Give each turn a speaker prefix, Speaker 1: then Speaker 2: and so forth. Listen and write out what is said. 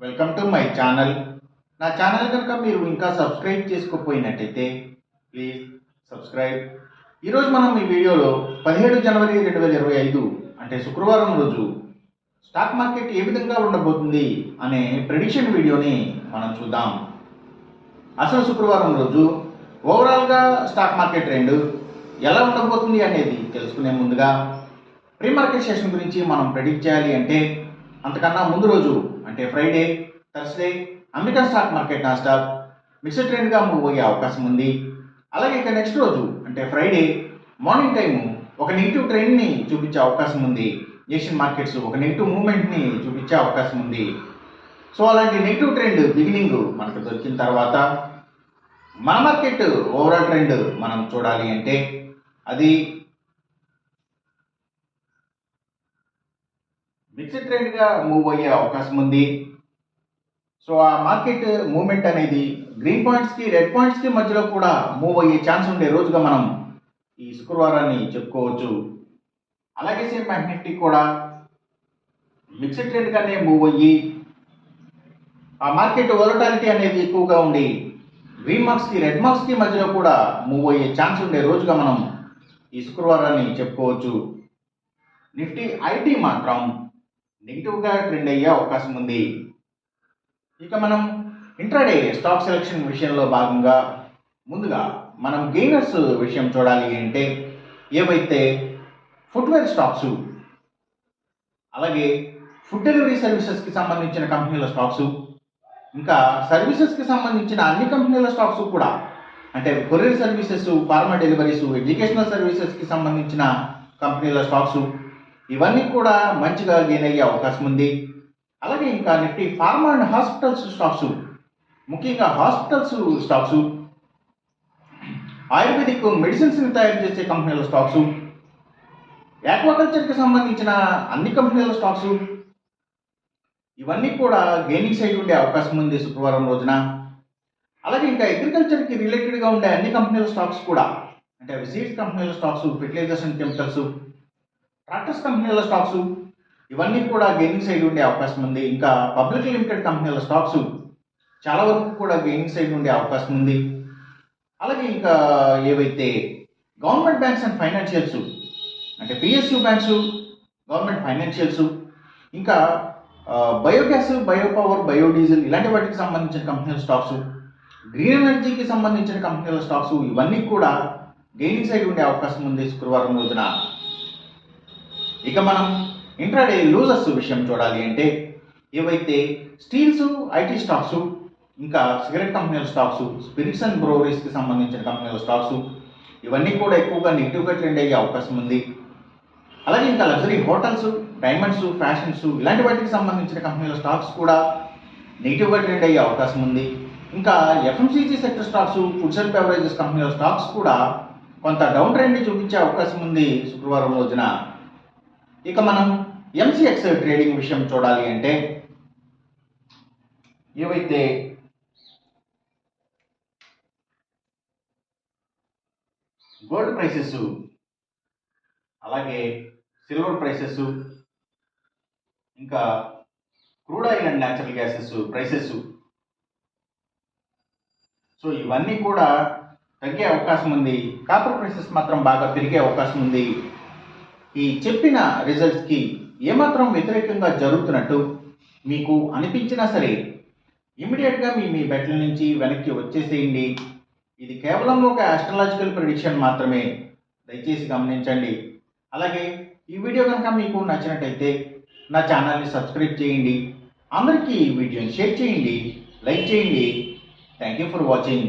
Speaker 1: Welcome to my channel. నా channel కనుక మీరు ఇంకా సబ్స్క్రైబ్ చేసుకోకపోయినట్టయితే ప్లీజ్ సబ్స్క్రైబ్. ఈరోజు మనం ఈ వీడియోలో 17 జనవరి 2025 అంటే శుక్రవారం రోజు స్టాక్ మార్కెట్ ఏ విధంగా ఉండబోతుంది అనే ప్రెడిక్షన్ వీడియోని మనం చూద్దాం. అసలు శుక్రవారం రోజు ఓవరాల్గా స్టాక్ మార్కెట్ ట్రెండ్ ఎలా ఉండబోతుంది అనేది తెలుసుకునే ముందుగా ప్రీ మార్కెట్ సెషన్ గురించి మనం ప్రెడిక్ట్ చేయాలి అంటే అంతకన్నా ముందు రోజు అంటే Friday, Thursday American stock market Nasdaq mixed ట్రెండ్గా మూవ్ అయ్యే అవకాశం ఉంది. అలాగే ఇక నెక్స్ట్ రోజు అంటే ఫ్రైడే మార్నింగ్ టైము ఒక నెగిటివ్ ట్రెండ్ని చూపించే అవకాశం ఉంది. ఏషియన్ మార్కెట్స్ ఒక నెగిటివ్ మూవ్మెంట్ని చూపించే అవకాశం ఉంది. సో అలాంటి నెగిటివ్ ట్రెండ్ బిగినింగ్ మనకు దొరికిన తర్వాత మన మార్కెట్ ఓవరాల్ ట్రెండ్ మనం చూడాలి అంటే అది మిక్స్డ్ ట్రెండ్గా మూవ్ అయ్యే అవకాశం ఉంది. సో ఆ మార్కెట్ మూవ్మెంట్ అనేది గ్రీన్ పాయింట్స్కి రెడ్ పాయింట్స్కి మధ్యలో కూడా మూవ్ అయ్యే ఛాన్స్ ఉండే రోజుగా మనం ఈ శుక్రవారాన్ని చెప్పుకోవచ్చు. అలాగే సేమ్ బ్యాంక్ నిఫ్టీ కూడా మిక్స్డ్ ట్రెండ్గానే మూవ్ అయ్యి ఆ మార్కెట్ వోలటాలిటీ అనేది ఎక్కువగా ఉండి గ్రీన్ మార్క్స్కి రెడ్ మార్క్స్కి మధ్యలో కూడా మూవ్ అయ్యే ఛాన్స్ ఉండే రోజుగా మనం ఈ శుక్రవారాన్ని చెప్పుకోవచ్చు. నిఫ్టీ ఐటీ మాత్రం నెగిటివ్గా ట్రెండ్ అయ్యే అవకాశం ఉంది. ఇక మనం ఇంట్రాడే స్టాక్ సెలెక్షన్ విషయంలో భాగంగా ముందుగా మనం గెయినర్స్ విషయం చూడాలి అంటే ఏవైతే ఫుట్వేర్ స్టాక్స్, అలాగే ఫుడ్ డెలివరీ సర్వీసెస్కి సంబంధించిన కంపెనీల స్టాక్స్, ఇంకా సర్వీసెస్కి సంబంధించిన అన్ని కంపెనీల స్టాక్స్ కూడా అంటే courier services, pharma deliveries, educational సర్వీసెస్కి సంబంధించిన కంపెనీల స్టాక్స్ ఇవన్నీ కూడా మంచిగా గెయిన్ అయ్యే అవకాశం ఉంది. అలాగే ఇంకా Nifty pharma and hospitals stocks, ముఖ్యంగా హాస్పిటల్స్ స్టాక్స్, ఆయుర్వేదిక్ మెడిసిన్స్ని తయారు చేసే కంపెనీల స్టాక్స్, ఆక్వాకల్చర్కి సంబంధించిన అన్ని కంపెనీల స్టాక్స్ ఇవన్నీ కూడా గెయినింగ్ సైడ్ ఉండే అవకాశం ఉంది శుక్రవారం రోజున. అలాగే ఇంకా అగ్రికల్చర్కి రిలేటెడ్గా ఉండే అన్ని కంపెనీల స్టాక్స్ కూడా అంటే అవి సీడ్స్ కంపెనీల stocks, fertilisers and chemicals, tractors కంపెనీల స్టాక్స్ ఇవన్నీ కూడా గెయినింగ్ సైడ్ ఉండే అవకాశం ఉంది. ఇంకా పబ్లిక్ లిమిటెడ్ కంపెనీల స్టాక్స్ చాలా వరకు కూడా గెయినింగ్ సైడ్ ఉండే అవకాశం ఉంది. అలాగే ఇంకా ఏవైతే గవర్నమెంట్ బ్యాంక్స్ అండ్ ఫైనాన్షియల్స్ అంటే పిఎస్యూ బ్యాంక్స్, గవర్నమెంట్ ఫైనాన్షియల్స్, ఇంకా బయోగ్యాస్, బయోపవర్, బయోడీజిల్ ఇలాంటి వాటికి సంబంధించిన కంపెనీల స్టాక్స్, గ్రీన్ ఎనర్జీకి సంబంధించిన కంపెనీల స్టాక్స్ ఇవన్నీ కూడా గెయినింగ్ సైడ్ ఉండే అవకాశం ఉంది శుక్రవారం రోజున. ఇక మనం ఇంట్రాడే లూజర్స్ విషయం చూడాలి అంటే ఏవైతే స్టీల్స్, ఐటీ స్టాక్స్, ఇంకా సిగరెట్ కంపెనీల స్టాక్స్, స్పిరిట్స్ అండ్ బ్రోవరీస్కి సంబంధించిన కంపెనీల స్టాక్స్ ఇవన్నీ కూడా ఎక్కువగా నెగిటివ్గా ట్రెండ్ అయ్యే అవకాశం ఉంది. అలాగే ఇంకా లగ్జరీ హోటల్స్, డైమండ్స్, ఫ్యాషన్స్ ఇలాంటి వాటికి సంబంధించిన కంపెనీల స్టాక్స్ కూడా నెగిటివ్గా ట్రెండ్ అయ్యే అవకాశం ఉంది. ఇంకా FMCG sector stocks, foods and beverages కంపెనీల స్టాక్స్ కూడా కొంత డౌన్ ట్రెండ్ని చూపించే అవకాశం ఉంది శుక్రవారం రోజున. ఇక మనం ఎంసీఎక్స్ ట్రేడింగ్ విషయం చూడాలి అంటే ఏవైతే గోల్డ్ ప్రైసెస్, అలాగే సిల్వర్ ప్రైసెస్, ఇంకా crude oil and natural gases prices so ఇవన్నీ కూడా తగ్గే అవకాశం ఉంది. కాపర్ ప్రైసెస్ మాత్రం బాగా పెరిగే అవకాశం ఉంది. ఈ చెప్పిన రిజల్ట్స్కి ఏమాత్రం వ్యతిరేకంగా జరుగుతున్నట్టు మీకు అనిపించినా సరే ఇమీడియట్గా మీ బెట్ల నుంచి వెనక్కి వచ్చేసేయండి. ఇది కేవలం ఒక ఆస్ట్రాలజికల్ ప్రెడిక్షన్ మాత్రమే, దయచేసి గమనించండి. అలాగే ఈ వీడియో కనుక మీకు నచ్చినట్టయితే నా ఛానల్ని సబ్స్క్రైబ్ చేయండి, అందరికీ ఈ వీడియోని షేర్ చేయండి, లైక్ చేయండి. Thank you for watching.